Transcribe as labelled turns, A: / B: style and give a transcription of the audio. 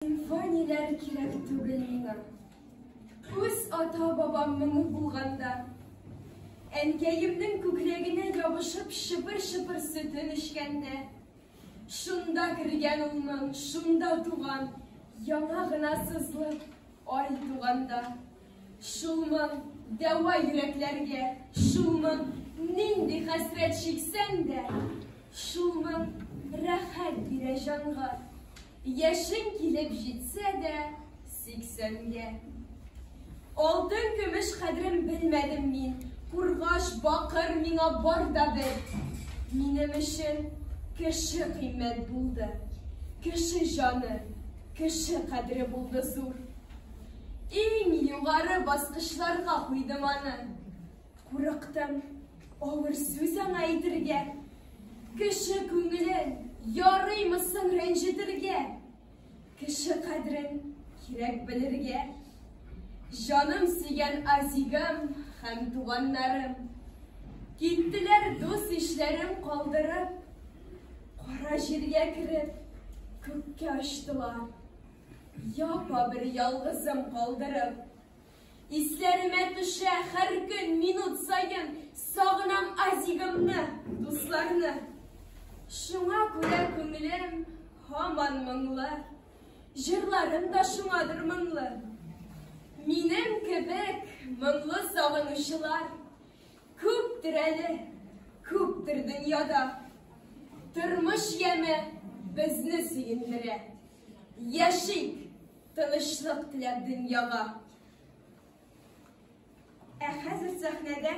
A: Симфониялар кирәк түгел миңа. Үз ата-бабамның булганда, әнкәемнең күкрәгенә ябышып шыпыр-шыпыр сөтен эчкәндә, шунда кергән улның, шунда туган, яңа гына сызлык ай туганда. Шулмын дәва йөрәкләргә, шулмын нинди хәсрәт чиксәң дә, шулмын рәхәт бирә җанга. Яшын килеп җитсә дә 80-гә. Алтын көмеш кадерен белмәдем мин, кургаш бакыр миңа бар да бер. Минем өчен кеше кыйммәт булды, кеше җаны, кеше кадере булды зур. Иң югары баскычларга куйдым аны, курыктым авыр сүз аңа әйтергә. Кеше күңелен ярыймысың рәнҗетергә, кеше кадерен кирәк белергә. Җаным сөйгән азигым һәм туганнарым киттеләр дус ишләрен калдырып, кара җиргә кереп, күккә очтылар, япа бер ялгызым калдырып. Исләремә төшә һәр көн, минут саен сагынам азигымны, дусларны. Шуңа күрә күңелем һаман моңлы, җырларым да шуңадыр моңлы. Минем кебек моңлы сагынучылар күптер әле, күптер дөньяда. Тормыш яме безне сөендерә, яшик тынычлык теләп дөньяга. Ә хәзер сәхнәдә